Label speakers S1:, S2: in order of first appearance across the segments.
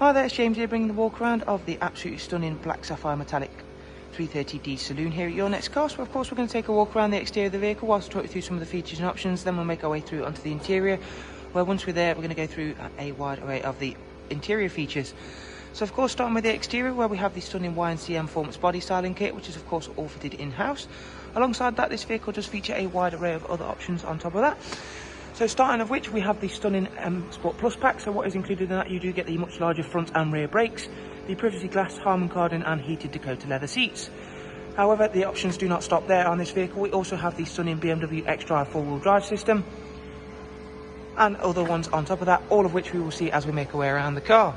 S1: Hi there, it's James here bringing the walk around of the absolutely stunning black sapphire metallic 330D Saloon here at your next car. So of course we're going to take a walk around the exterior of the vehicle whilst talk you through some of the features and options. Then we'll make our way through onto the interior, where once we're there we're going to go through a wide array of the interior features. So of course starting with the exterior, where we have the stunning YNC Mperformance body styling kit, which is of course all fitted in-house. Alongside that, this vehicle does feature a wide array of other options on top of that. So starting of which we have the stunning Msport Plus pack. So what is included in that, you do get the much larger front and rear brakes, the privacy glass, Harman Kardon and heated Dakota leather seats. However, the options do not stop there on this vehicle. We also have the stunning BMW Xdrive four-wheel drive system and other ones on top of that, all of which we will see as we make our way around the car.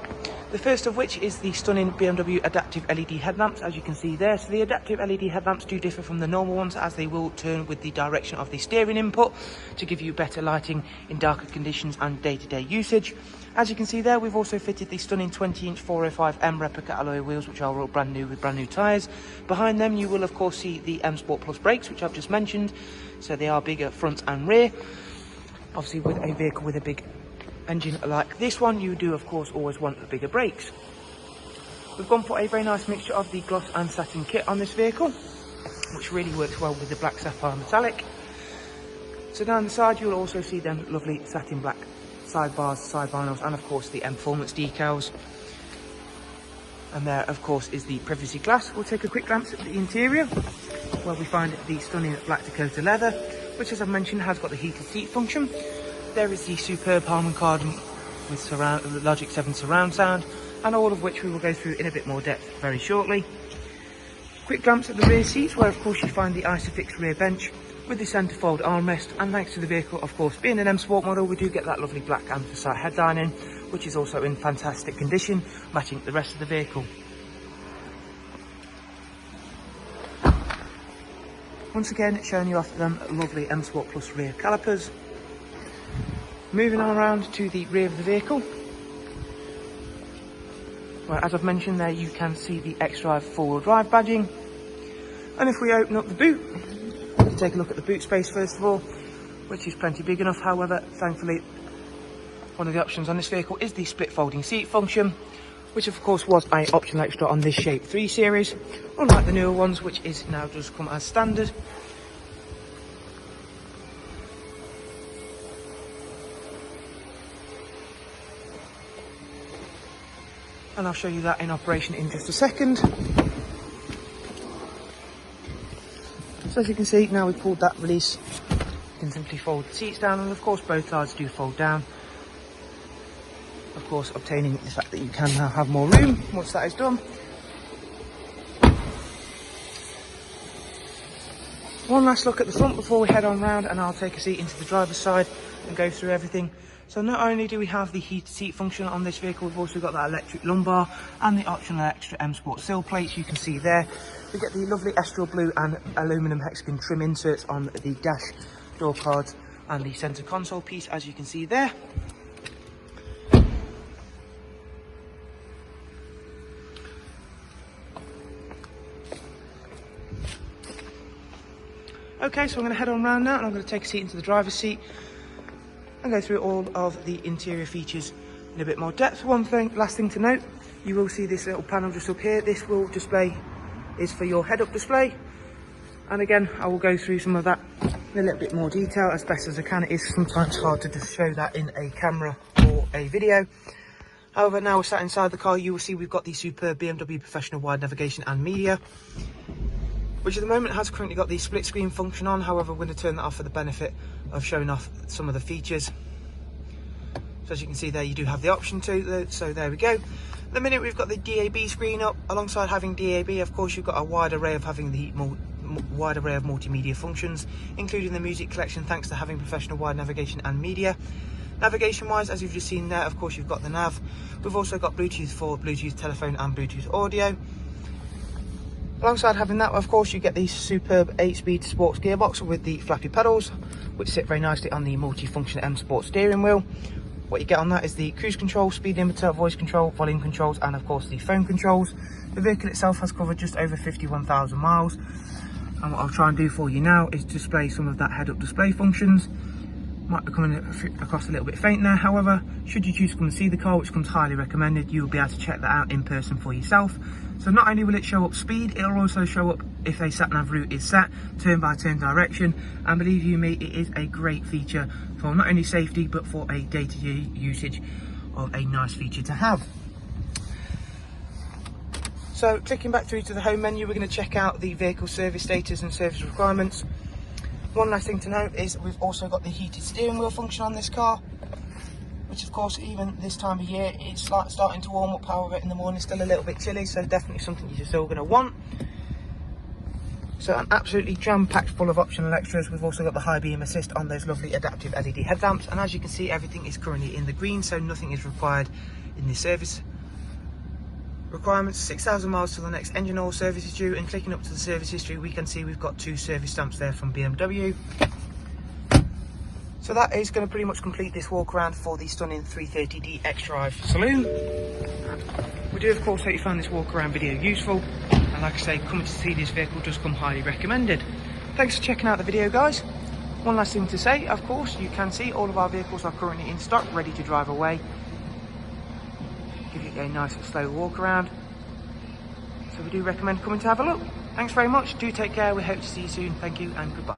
S1: The first of which is the stunning BMW adaptive LED headlamps, as you can see there. So the adaptive LED headlamps do differ from the normal ones, as they will turn with the direction of the steering input to give you better lighting in darker conditions and day-to-day usage. As you can see there, we've also fitted the stunning 20-inch 405M Replica alloy wheels, which are all brand new with brand new tyres. Behind them you will of course see the Msport Plus brakes, which I've just mentioned. So they are bigger front and rear. Obviously with a vehicle with a big engine like this one, you do of course always want the bigger brakes. We've gone for a very nice mixture of the gloss and satin kit on this vehicle, which really works well with the black sapphire metallic. So down the side you'll also see them lovely satin black sidebars, side vinyls, and of course the Mperformance decals. And there of course is the privacy glass. We'll take a quick glance at the interior, where we find the stunning black Dakota leather, which as I've mentioned has got the heated seat function. There is the superb Harman Kardon with Logic 7 surround sound, and all of which we will go through in a bit more depth very shortly. Quick glance at the rear seats, where of course you find the Isofix rear bench with the centre fold armrest, and thanks to the vehicle of course being an M Sport model, we do get that lovely black anthracite head lining, which is also in fantastic condition, matching the rest of the vehicle. Once again showing you off them lovely M Sport Plus rear calipers. Moving on around to the rear of the vehicle, where as I've mentioned there you can see the Xdrive four-wheel drive badging. And if we open up the boot, we can take a look at the boot space first of all, which is plenty big enough. However, thankfully one of the options on this vehicle is the split folding seat function, which of course was an optional extra on this Shape 3 series, unlike the newer ones, which is now just come as standard. And I'll show you that in operation in just a second. So as you can see, now we've pulled that release, you can simply fold the seats down, and of course both sides do fold down. Of course obtaining the fact that you can now have more room once that is done. One last look at the front before we head on round, and I'll take a seat into the driver's side and go through everything. So not only do we have the heated seat function on this vehicle, we've also got that electric lumbar and the optional extra M Sport sill plates you can see there. We get the lovely Estral blue and aluminium hexagon trim inserts on the dash, door cards and the centre console piece, as you can see there. Okay, so I'm going to head on round now, and I'm going to take a seat into the driver's seat and go through all of the interior features in a bit more depth. Last thing to note, you will see this little panel just up here. This will display is for your head-up display, and again I will go through some of that in a little bit more detail as best as I can. It is sometimes hard to just show that in a camera or a video. However, now we're sat inside the car, you will see we've got the superb BMW Professional Wide Navigation and Media, which at the moment has currently got the split screen function on. However, we're going to turn that off for the benefit of showing off some of the features. So as you can see there, you do have the option to, so there we go. At the minute we've got the DAB screen up. Alongside having DAB, of course, you've got a wide array of multimedia functions, including the music collection, thanks to having Professional Wide Navigation and Media. Navigation wise, as you've just seen there, of course you've got the nav. We've also got Bluetooth for Bluetooth telephone and Bluetooth audio. Alongside having that, of course, you get the superb 8-speed sports gearbox with the flappy pedals, which sit very nicely on the multi-function M Sport steering wheel. What you get on that is the cruise control, speed limiter, voice control, volume controls, and of course the phone controls. The vehicle itself has covered just over 51,000 miles. And what I'll try and do for you now is display some of that head-up display functions. Might be coming across a little bit faint there. However, should you choose to come and see the car, which comes highly recommended, you will be able to check that out in person for yourself. So not only will it show up speed, it'll also show up if a sat-nav route is set, turn by turn direction, and believe you me, it is a great feature for not only safety but for a day-to-day usage of a nice feature to have. So clicking back through to the home menu, we're going to check out the vehicle service status and service requirements. One last thing to note is we've also got the heated steering wheel function on this car, which of course even this time of year it's starting to warm up. However, in the morning it's still a little bit chilly, so definitely something you're still going to want. So I'm absolutely jam-packed full of optional extras. We've also got the high beam assist on those lovely adaptive LED headlamps, and as you can see, everything is currently in the green, so nothing is required in this service. Requirements: 6,000 miles till the next engine oil service is due, and clicking up to the service history, we can see we've got 2 service stamps there from BMW. So that is going to pretty much complete this walk around for the stunning 330D Xdrive Saloon. We do of course hope you found this walk around video useful, and like I say, coming to see this vehicle does come highly recommended. Thanks for checking out the video, guys. One last thing to say, of course, you can see all of our vehicles are currently in stock, ready to drive away. Give you a nice slow walk around, so we do recommend coming to have a look. Thanks very much, do take care, we hope to see you soon. Thank you and goodbye.